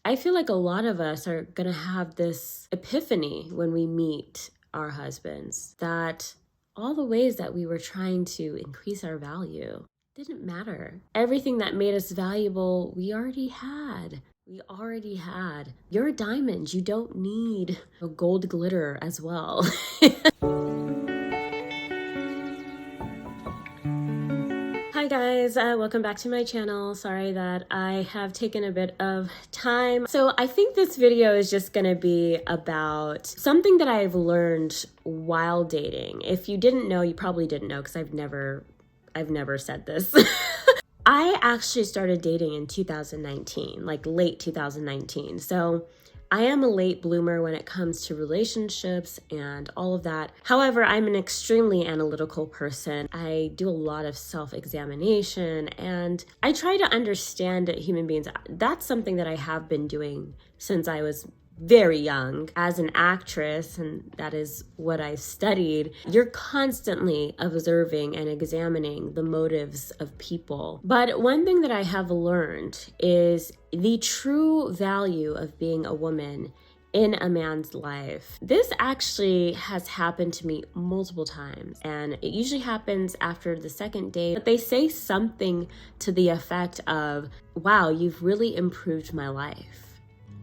I feel like a lot of us are going to have this epiphany when we meet our husbands, that all the ways that we were trying to increase our value didn't matter. Everything that made us valuable, we already had. You're a diamond. You don't need a gold glitter as well. Hi guys, welcome back to my channel. Sorry that I have taken a bit of time. So I think this video is just gonna be about something that I've learned while dating. If you didn't know, you probably didn't know because I've never said this. I actually started dating in 2019, like late 2019. So I am a late bloomer when it comes to relationships and all of that. However, I'm an extremely analytical person. I do a lot of self-examination and I try to understand human beings. That's something that I have been doing since I was very young as an actress, and that is what I studied. You're constantly observing and examining the motives of people. But one thing that I have learned is the true value of being a woman in a man's life. This actually has happened to me multiple times, and it usually happens after the second date. But they say something to the effect of, wow, you've really improved my life.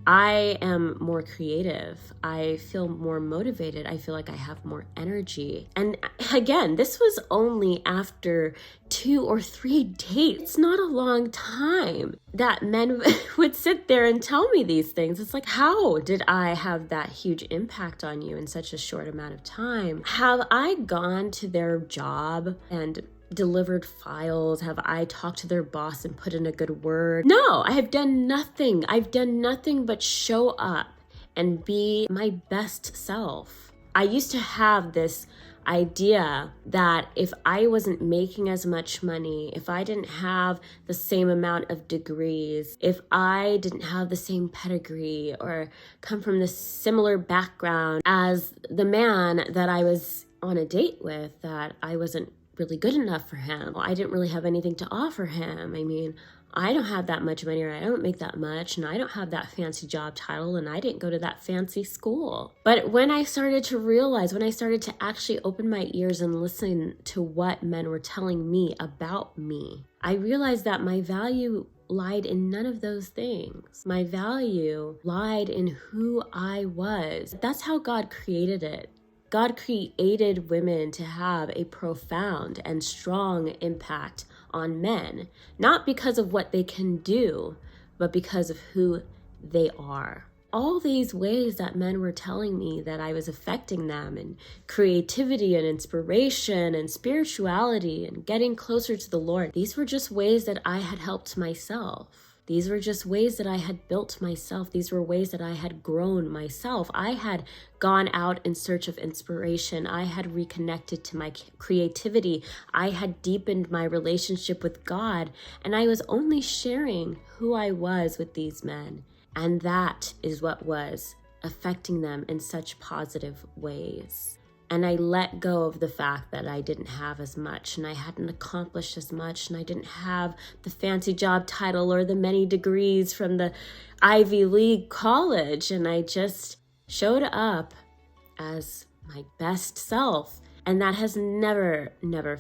I am more creative. I feel more motivated. I feel like I have more energy. And again, this was only after 2 or 3 dates. It's not a long time that men would sit there and tell me these things. It's like, how did I have that huge impact on you in such a short amount of time? Have I gone to their job and delivered files? Have I talked to their boss and put in a good word? No, I have done nothing. I've done nothing but show up and be my best self. I used to have this idea that if I wasn't making as much money, if I didn't have the same amount of degrees, if I didn't have the same pedigree or come from this similar background as the man that I was on a date with, that I wasn't really good enough for him. I didn't really have anything to offer him. I mean, I don't have that much money, or I don't make that much, and I don't have that fancy job title, and I didn't go to that fancy school. But when I started to realize, when I started to actually open my ears and listen to what men were telling me about me, I realized that my value lied in none of those things. My value lied in who I was. That's how God created it. God created women to have a profound and strong impact on men, not because of what they can do, but because of who they are. All these ways that men were telling me that I was affecting them, and creativity and inspiration and spirituality and getting closer to the Lord, these were just ways that I had helped myself. These were just ways that I had built myself. These were ways that I had grown myself. I had gone out in search of inspiration. I had reconnected to my creativity. I had deepened my relationship with God, and I was only sharing who I was with these men. And that is what was affecting them in such positive ways. And I let go of the fact that I didn't have as much, and I hadn't accomplished as much, and I didn't have the fancy job title or the many degrees from the Ivy League college. And I just showed up as my best self. And that has never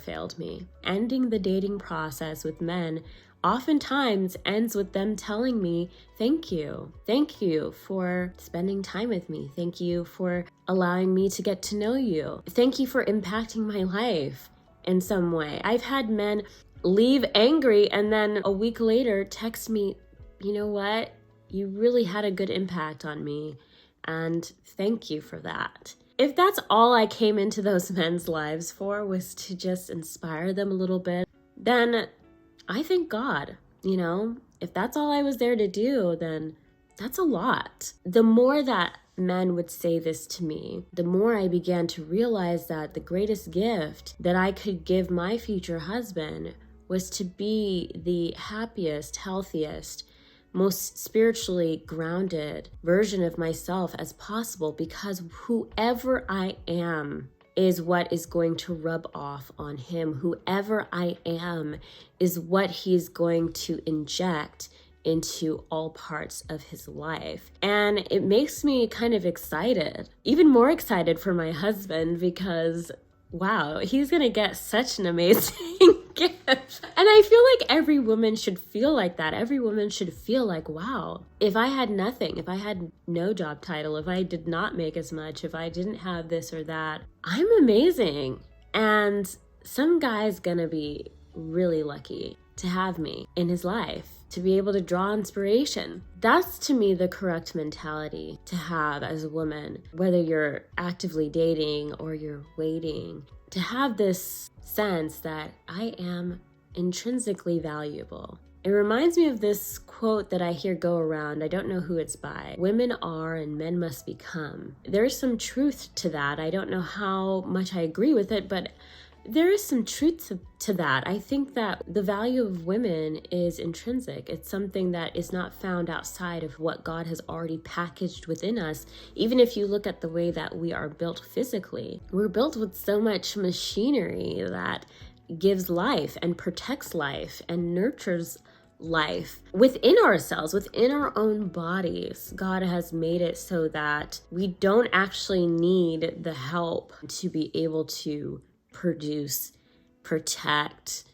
failed me. Ending the dating process with men oftentimes ends with them telling me, thank you. Thank you for spending time with me. Thank you for allowing me to get to know you. Thank you for impacting my life in some way. I've had men leave angry and then a week later text me, you know what? You really had a good impact on me, and thank you for that. If that's all I came into those men's lives for, was to just inspire them a little bit, then I thank God. If that's all I was there to do, then that's a lot. The more that men would say this to me, the more I began to realize that the greatest gift that I could give my future husband was to be the happiest, healthiest, most spiritually grounded version of myself as possible, because whoever I am is what is going to rub off on him. Whoever I am is what he's going to inject into all parts of his life. And it makes me kind of excited, even more excited for my husband, because wow, he's gonna get such an amazing gift. And I feel like every woman should feel like that. Every woman should feel like, wow, if I had nothing, if I had no job title, if I did not make as much, if I didn't have this or that, I'm amazing. And some guy's gonna be really lucky to have me in his life, to be able to draw inspiration. That's, to me, the correct mentality to have as a woman, whether you're actively dating or you're waiting, to have this sense that I am intrinsically valuable. It reminds me of this quote that I hear go around. I don't know who it's by. Women are and men must become. There's some truth to that. I don't know how much I agree with it, but there is some truth to that. I think that the value of women is intrinsic. It's something that is not found outside of what God has already packaged within us. Even if you look at the way that we are built physically, we're built with so much machinery that gives life and protects life and nurtures life within ourselves, within our own bodies. God has made it so that we don't actually need the help to be able to produce, protect,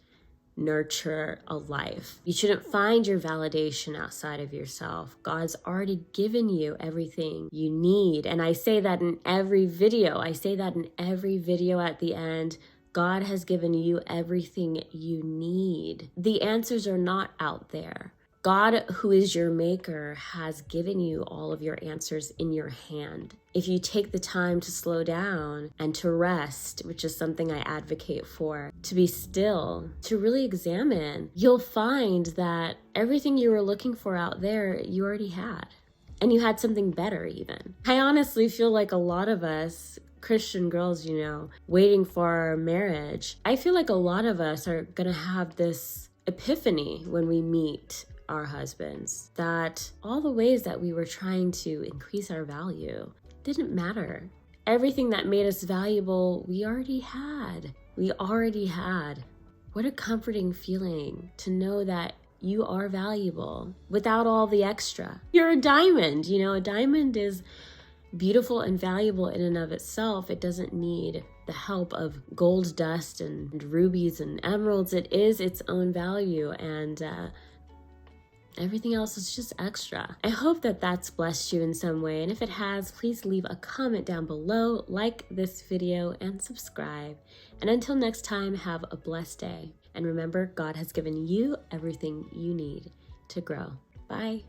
nurture a life. You shouldn't find your validation outside of yourself. God's already given you everything you need. And I say that in every video. I say that in every video at the end. God has given you everything you need. The answers are not out there. God, who is your maker, has given you all of your answers in your hand. If you take the time to slow down and to rest, which is something I advocate for, to be still, to really examine, you'll find that everything you were looking for out there, you already had. And you had something better even. I honestly feel like a lot of us Christian girls, waiting for our marriage, I feel like a lot of us are gonna have this epiphany when we meet our husbands, that all the ways that we were trying to increase our value didn't matter. Everything that made us valuable, we already had. What a comforting feeling to know that you are valuable without all the extra. You're a diamond. A diamond is beautiful and valuable in and of itself. It doesn't need the help of gold dust and rubies and emeralds. It is its own value, and everything else is just extra. I hope that that's blessed you in some way, and if it has, please leave a comment down below, like this video, and subscribe. And until next time, have a blessed day. And remember, God has given you everything you need to grow. Bye.